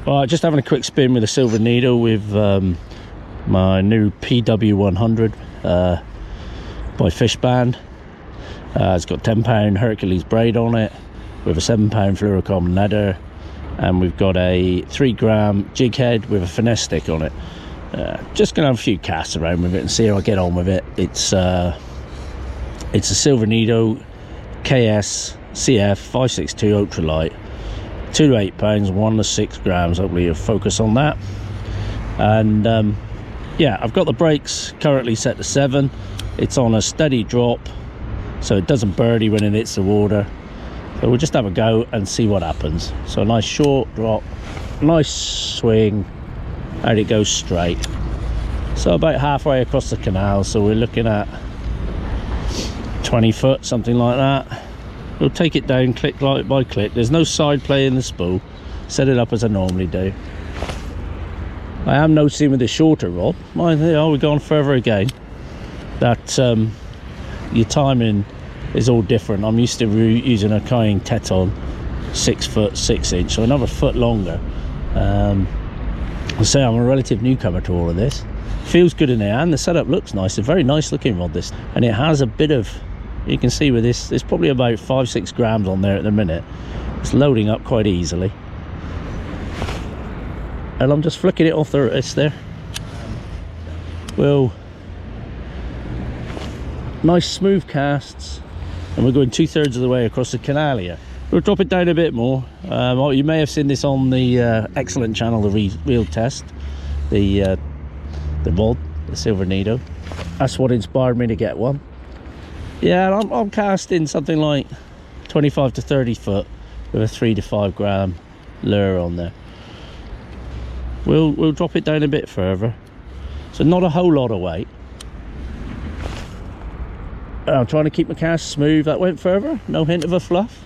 Alright, just having a quick spin with a silver needle with my new PW100 by Fishband. It's got 10-pound Hercules Braid on it with a 7-pound Flourocarbon leather, and we've got a 3-gram jig head with a Finesse stick on it. Just gonna have a few casts around with it and see how I get on with it. It's a silver needle KFCS-562 ultralight, 2 to 8 pounds, 1 to 6 grams. Hopefully you'll focus on that. And yeah, I've got the brakes currently set to 7. It's on a steady drop, so it doesn't birdie when it hits the water. So we'll just have a go and see what happens. So a nice short drop, nice swing, and it goes straight. So about halfway across the canal, so we're looking at 20 foot, something like that. We'll take it down click by click. There's no side play in the spool. Set it up as I normally do. I am noticing with the shorter rod, we're going further again, that your timing is all different. I'm used to using a Kuying Teton 6 foot 6 inch, so another foot longer. I'll say I'm a relative newcomer to all of this. Feels good in the hand. The setup looks nice. A very nice looking rod, this, and it has a bit of, you can see with this, there's probably about 5-6 grams on there at the minute. It's loading up quite easily, and I'm just flicking it off the wrist there. Well, nice smooth casts, and we're going 2/3 of the way across the canal here. We'll drop it down a bit more. You may have seen this on the excellent channel, the Reel Test, the rod, the silver needle. That's what inspired me to get one. Yeah, I'm casting something like 25 to 30 foot with a 3 to 5 gram lure on there. We'll drop it down a bit further, so not a whole lot of weight. I'm trying to keep my cast smooth. That went further, no hint of a fluff.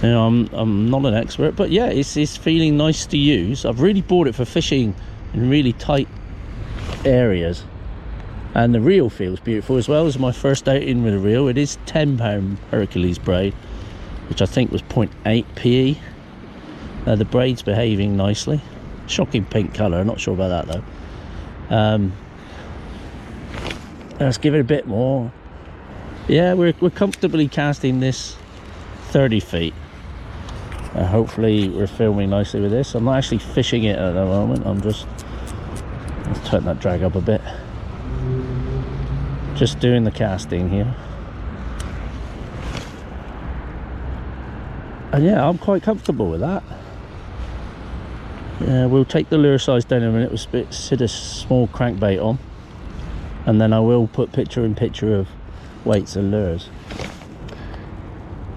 You know, I'm not an expert, but yeah, it's feeling nice to use. I've really bought it for fishing in really tight areas, and the reel feels beautiful as well. As my first outing with a reel, it is 10-pound Hercules Braid, which I think was 0.8 PE. The braid's behaving nicely. Shocking pink colour, not sure about that though. Let's give it a bit more. Yeah, we're comfortably casting this 30 feet. Hopefully we're filming nicely with this. I'm not actually fishing it at the moment. Let's turn that drag up a bit. Just doing the casting here. And yeah, I'm quite comfortable with that. Yeah, we'll take the lure size down in a minute. We'll sit a small crankbait on, and then I will put picture in picture of weights and lures.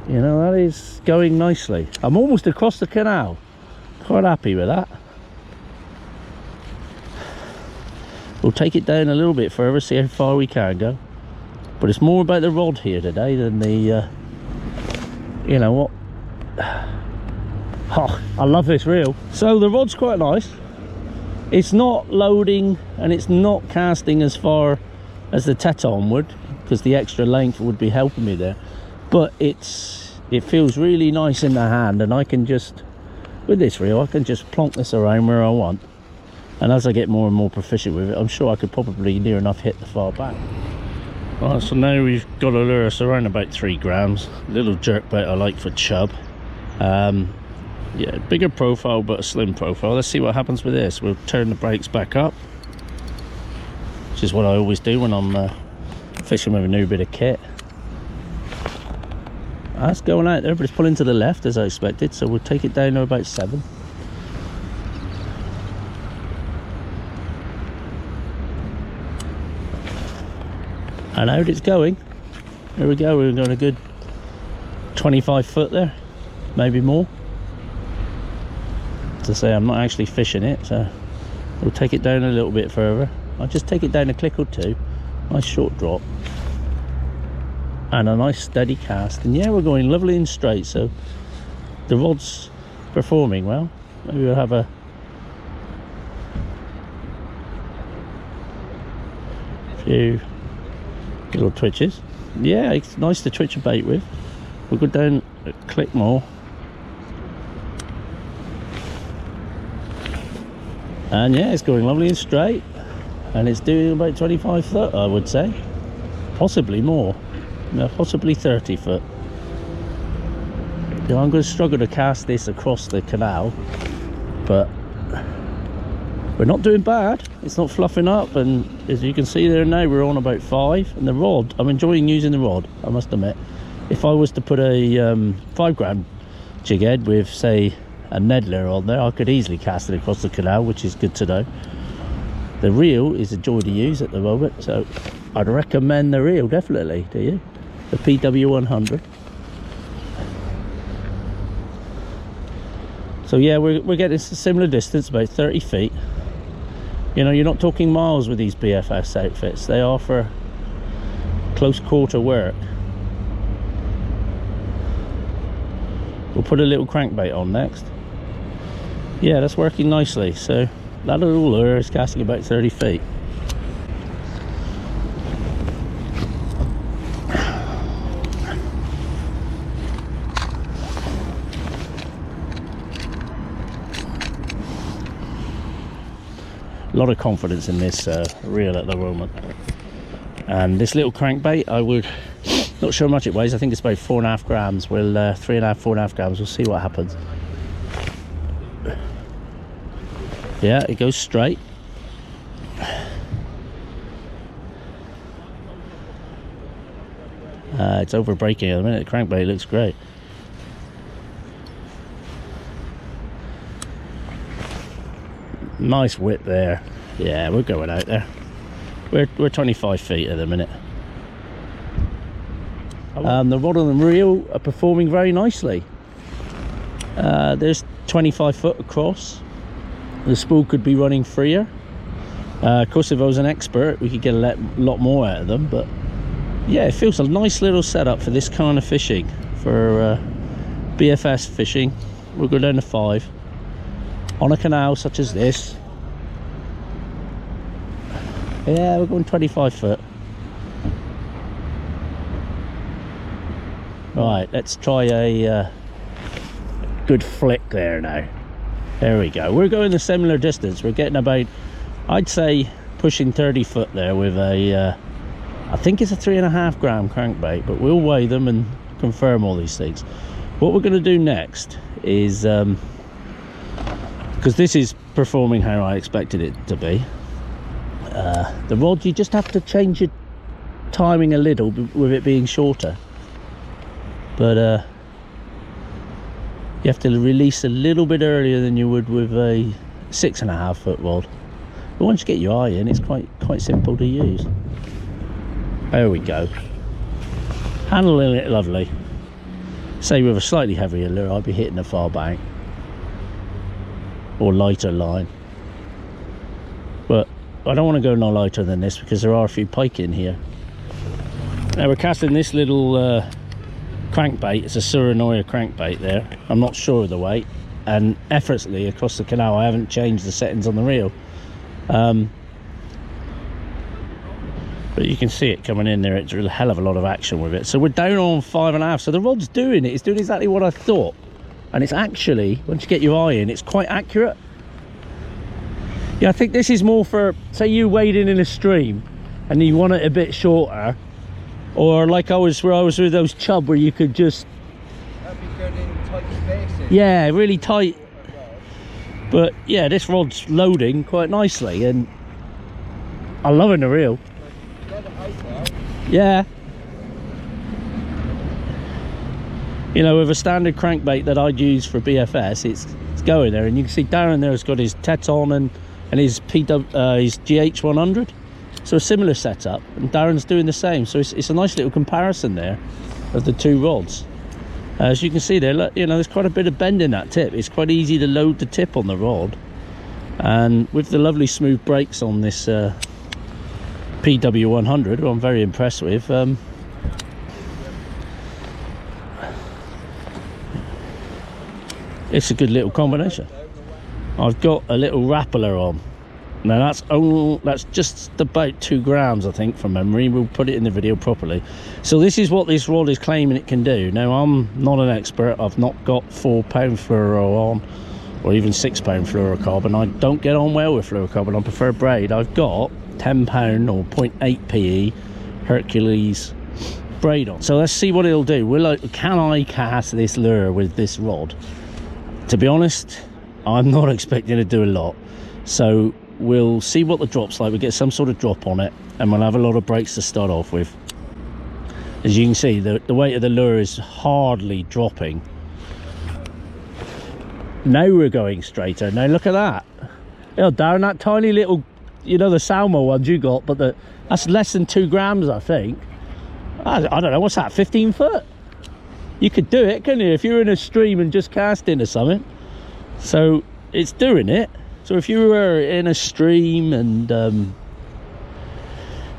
You know, that is going nicely. I'm almost across the canal. Quite happy with that. We'll take it down a little bit further, see how far we can go. But it's more about the rod here today than the, you know what? Oh, I love this reel. So the rod's quite nice. It's not loading and it's not casting as far as the Teton would, because the extra length would be helping me there. But it feels really nice in the hand, and I can just, with this reel, I can just plonk this around where I want. And as I get more and more proficient with it, I'm sure I could probably near enough hit the far back. Right, so now we've got a lure, so around about 3 grams. Little jerkbait I like for chub. Yeah, bigger profile but a slim profile. Let's see what happens with this. We'll turn the brakes back up, which is what I always do when I'm fishing with a new bit of kit. That's going out there, but it's pulling to the left as I expected, so we'll take it down to about 7. And out it's going. Here we go, we're going a good 25 foot there, maybe more. To say, I'm not actually fishing it, so we'll take it down a little bit further. I'll just take it down a click or two. Nice short drop and a nice steady cast, and yeah, we're going lovely and straight, so the rod's performing well. Maybe we'll have a few little twitches. Yeah, it's nice to twitch a bait with. We'll go down a click more. And yeah, it's going lovely and straight, and it's doing about 25 foot, I would say, possibly more, possibly 30 foot. You know, I'm going to struggle to cast this across the canal, but we're not doing bad. It's not fluffing up, and as you can see there now, we're on about 5. And the rod, I'm enjoying using the rod, I must admit. If I was to put a 5 gram jig head with, say, a Ned lure on there, I could easily cast it across the canal, which is good to know. The reel is a joy to use at the moment, so I'd recommend the reel, definitely. Do you? The PW100. So yeah, we're getting a similar distance, about 30 feet. You know, you're not talking miles with these BFS outfits. They are for close quarter work. We'll put a little crankbait on next. Yeah, that's working nicely. So that little lure is casting about 30 feet. A lot of confidence in this reel at the moment. And this little crankbait, I would not sure how much it weighs. I think it's about 4.5 grams. We'll 3.5, 4.5 grams. We'll see what happens. Yeah, it goes straight. It's over breaking at the minute. The crankbait looks great. Nice whip there. Yeah, we're going out there. We're 25 feet at the minute. The rod and the reel are performing very nicely. There's 25 foot across. The spool could be running freer. Of course, if I was an expert, we could get a lot more out of them. But yeah, it feels a nice little setup for this kind of fishing. For BFS fishing, we'll go down to 5 on a canal such as this. Yeah, we're going 25 foot. Right, let's try a good flick there now. There we go. We're going a similar distance. We're getting about, I'd say, pushing 30 foot there with a, I think it's a 3.5 gram crankbait, but we'll weigh them and confirm all these things. What we're going to do next is, because this is performing how I expected it to be, the rod, you just have to change your timing a little with it being shorter. But you have to release a little bit earlier than you would with a 6.5 foot rod. But once you get your eye in, it's quite simple to use. There we go. Handling it lovely. Say with a slightly heavier lure, I'd be hitting the far bank or lighter line. But I don't want to go no lighter than this because there are a few pike in here. Now we're casting this little crankbait. It's a Tsurinoya crankbait there. I'm not sure of the weight, and effortlessly across the canal. I haven't changed the settings on the reel, but you can see it coming in there. It's a hell of a lot of action with it. So we're down on 5.5. So the rod's doing it. It's doing exactly what I thought, and it's actually, once you get your eye in, it's quite accurate. Yeah, I think this is more for, say you wading in a stream and you want it a bit shorter. Or like where I was with those chub where you could just... That'd be good in tight spaces. Yeah, really tight. But yeah, this rod's loading quite nicely and I'm loving the reel. Yeah. You know, with a standard crankbait that I'd use for BFS, it's going there. And you can see Darren there has got his Teton and his his GH100. So a similar setup, and Darren's doing the same. So it's a nice little comparison there of the two rods. As you can see there, look, you know, there's quite a bit of bend in that tip. It's quite easy to load the tip on the rod, and with the lovely smooth brakes on this PW100, who I'm very impressed with, it's a good little combination. I've got a little Rappeler on. Now that's just about 2 grams, I think, from memory. We'll put it in the video properly. So this is what this rod is claiming it can do. Now I'm not an expert. I've not got 4 pound fluoro on. or even £6 Flourocarbon. I don't get on well with Flourocarbon. I prefer Braid. I've got £10 or 0.8 PE Hercules Braid on. So let's see what it'll do. Can I cast this lure with this rod? To be honest, I'm not expecting to do a lot. So we'll see what the drop's like. We'll get some sort of drop on it, and we'll have a lot of breaks to start off with. As you can see, the weight of the lure is hardly dropping. Now we're going straighter. Now look at that. You know, Darren, that tiny little, you know, the Salmo ones you got, but that's less than 2 grams, I think. I don't know, what's that, 15 foot? You could do it, couldn't you, if you're in a stream and just casting or something? So it's doing it. So if you were in a stream and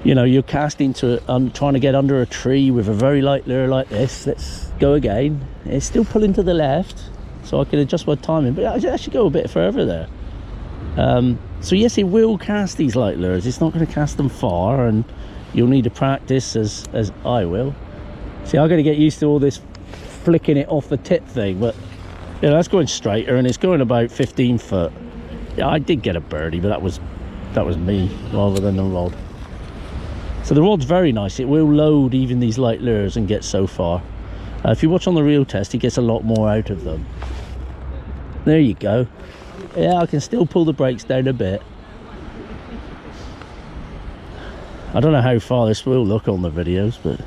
you know, you're casting trying to get under a tree with a very light lure like this, let's go again. It's still pulling to the left, so I can adjust my timing, but I should go a bit further there. So yes, it will cast these light lures. It's not going to cast them far, and you'll need to practice as I will. See, I've got to get used to all this flicking it off the tip thing, but yeah, that's going straighter, and it's going about 15 foot. Yeah, I did get a birdie, but that was me rather than the rod. So the rod's very nice. It will load even these light lures and get so far. If you watch on the reel test, he gets a lot more out of them. There you go. Yeah, I can still pull the brakes down a bit. I don't know how far this will look on the videos, but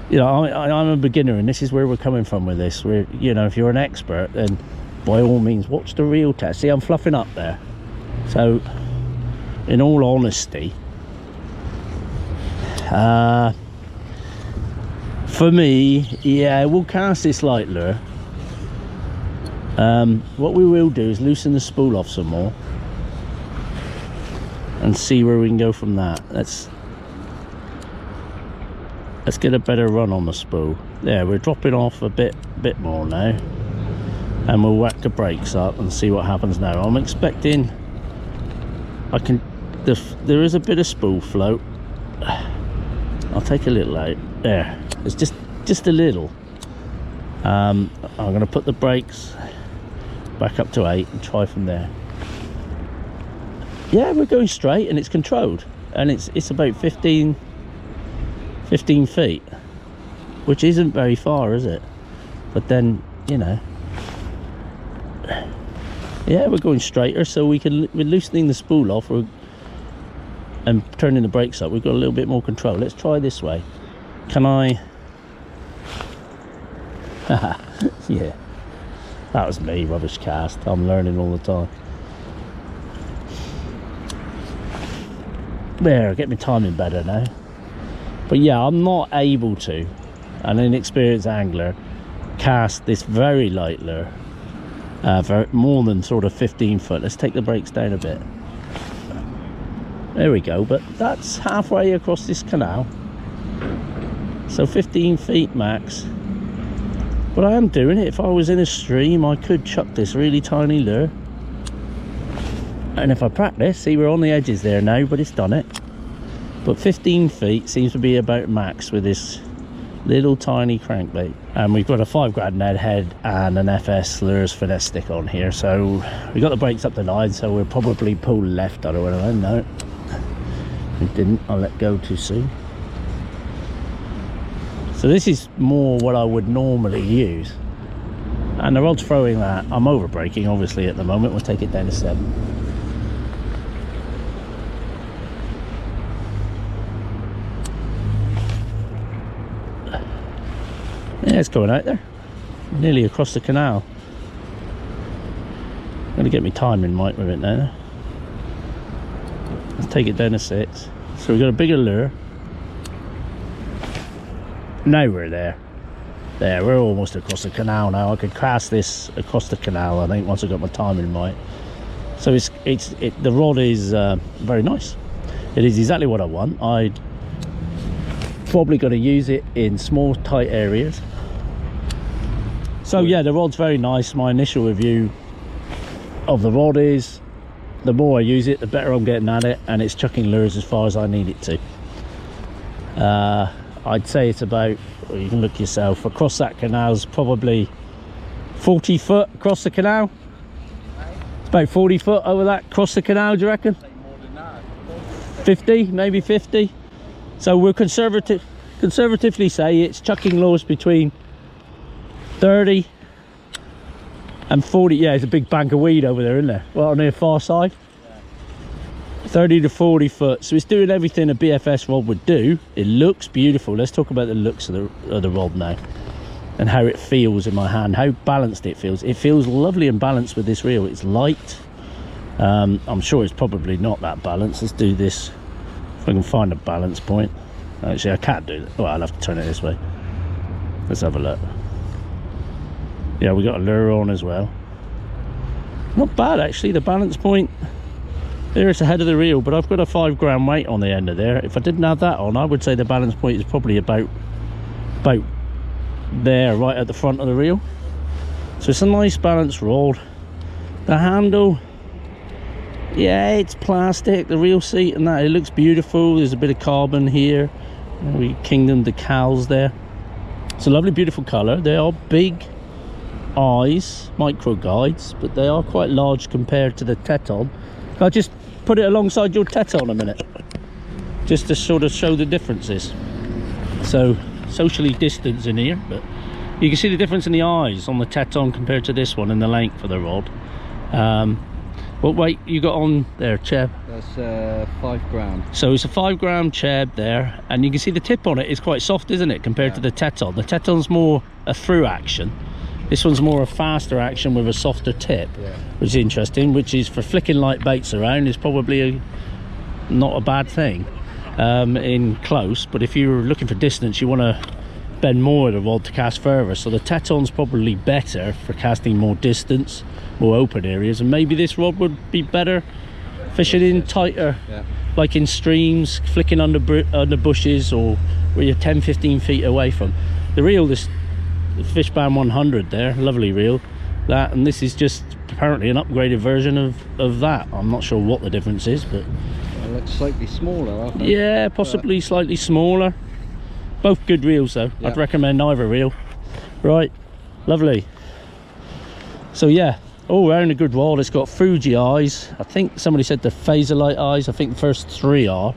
you know, I'm a beginner, and this is where we're coming from with this. You know, if you're an expert, then by all means watch the reel test. See, I'm fluffing up there. So in all honesty, for me, yeah, we'll cast this light lure. What we will do is loosen the spool off some more and see where we can go from that. Let's get a better run on the spool. There, we're dropping off a bit more now, and we'll whack the brakes up and see what happens now. I'm expecting there is a bit of spool float. I'll take a little out. There, it's just a little. I'm going to put the brakes back up to 8 and try from there. Yeah, we're going straight, and it's controlled, and it's about 15 feet, which isn't very far, is it? But then, you know, yeah, we're going straighter, so we're loosening the spool off and turning the brakes up. We've got a little bit more control. Let's try this way. Can I? Yeah, that was me, rubbish cast. I'm learning all the time. There, get my timing better now. But yeah, I'm not able to, an inexperienced angler, cast this very light lure more than sort of 15 foot. Let's take the brakes down a bit. There we go, but that's halfway across this canal, so 15 feet max. But I am doing it. If I was in a stream, I could chuck this really tiny lure, and if I practice, see, we're on the edges there now, but it's done it. But 15 feet seems to be about max with this little tiny crankbait. And we've got a 5 gram Ned head and an FS Lure's Finesse stick on here, so we got the brakes up to 9, so we'll probably pull left. I don't know. No, we didn't. I let go too soon. So this is more what I would normally use, and the rod's throwing that. I'm over braking obviously at the moment. We'll take it down to 7. Yeah, it's going out there, nearly across the canal. I'm going to get my timing right with it now. Let's take it down to 6. So we've got a bigger lure. Now we're there. There, we're almost across the canal now. I could cast this across the canal, I think, once I got my timing right. So the rod is very nice. It is exactly what I want. I'm probably going to use it in small, tight areas. So yeah, the rod's very nice. My initial review of the rod is, the more I use it, the better I'm getting at it, and it's chucking lures as far as I need it to. I'd say it's about, well, you can look yourself, across that canal's probably 40 foot across the canal. It's about 40 foot over that, across the canal, do you reckon? More than that. 50, maybe 50. So we'll conservatively say it's chucking lures between 30 and 40. Yeah, there's a big bank of weed over there, isn't there? Well, on the far side. Yeah. 30 to 40 foot. So it's doing everything a BFS rod would do. It looks beautiful. Let's talk about the looks of the rod now, and how it feels in my hand, how balanced it feels. It feels lovely and balanced with this reel. It's light. I'm sure it's probably not that balanced. Let's do this if I can find a balance point. Actually, I can't do that. Well, I'll have to turn it this way. Let's have a look. Yeah, we got a lure on as well. Not bad actually. The balance point there, it's ahead of the reel, but I've got a 5 gram weight on the end of there. If I didn't have that on, I would say the balance point is probably about there, right at the front of the reel. So it's a nice balanced rod. The handle, yeah, it's plastic. The reel seat and that, it looks beautiful. There's a bit of carbon here. We Kingdom decals there. It's a lovely, beautiful color. They are big eyes, micro guides, but they are quite large compared to the Teton. I'll just put it alongside your Teton a minute, just to sort of show the differences. So socially distanced in here, but you can see the difference in the eyes on the Teton compared to this one, and the length of the rod. What weight you got on there, Cheb? That's 5 gram. So it's a 5 gram Cheb there, and you can see the tip on it is quite soft, isn't it, compared to the Teton? The Teton's more a through action. This one's more a faster action with a softer tip, which is interesting, which is for flicking light baits around is probably not a bad thing in close. But if you're looking for distance, you want to bend more of the rod to cast further. So the Teton's probably better for casting more distance, more open areas, and maybe this rod would be better fishing in tighter, like in streams, flicking under bushes, or where you're 10-15 feet away from the reel. This Fishband 100 there, lovely reel, that, and this is just apparently an upgraded version of that. I'm not sure what the difference is, but it looks slightly smaller, I think. Yeah, possibly slightly smaller. Both good reels though. I'd recommend either reel. Right, lovely. So yeah, all round a good rod. It's got Fuji eyes. I think somebody said the phaser light eyes. I think the first 3 are.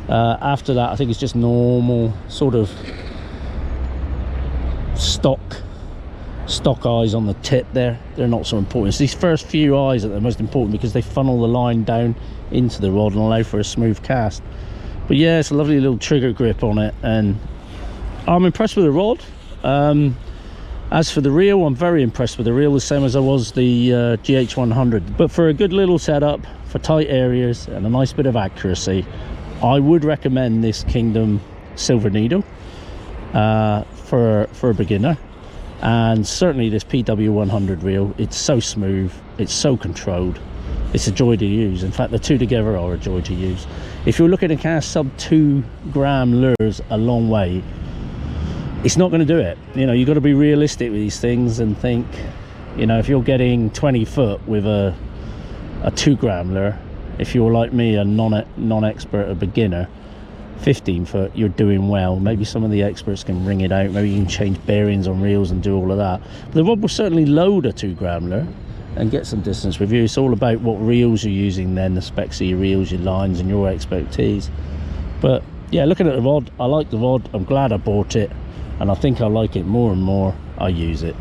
After that, I think it's just normal sort of stock eyes on the tip there. They're not so important. It's these first few eyes that are most important, because they funnel the line down into the rod and allow for a smooth cast. But yeah, it's a lovely little trigger grip on it, and I'm impressed with the rod. As for the reel, I'm very impressed with the reel, the same as I was the GH100. But for a good little setup, for tight areas and a nice bit of accuracy, I would recommend this Kingdom Silver Needle for a beginner. And certainly this PW100 reel. It's so smooth, it's so controlled, it's a joy to use. In fact, the two together are a joy to use. If you're looking to cast sub 2 gram lures a long way, it's not going to do it. You know, you've got to be realistic with these things and think, you know, if you're getting 20 foot with a 2 gram lure, if you're like me, a non-expert, a beginner, 15 foot, you're doing well. Maybe some of the experts can ring it out. Maybe you can change bearings on reels and do all of that. But the rod will certainly load a 2 gram lure and get some distance with you. It's all about what reels you're using then, the specs of your reels, your lines, and your expertise. But yeah, looking at the rod, I like the rod. I'm glad I bought it, and I think I like it more and more I use it.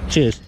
Cheers.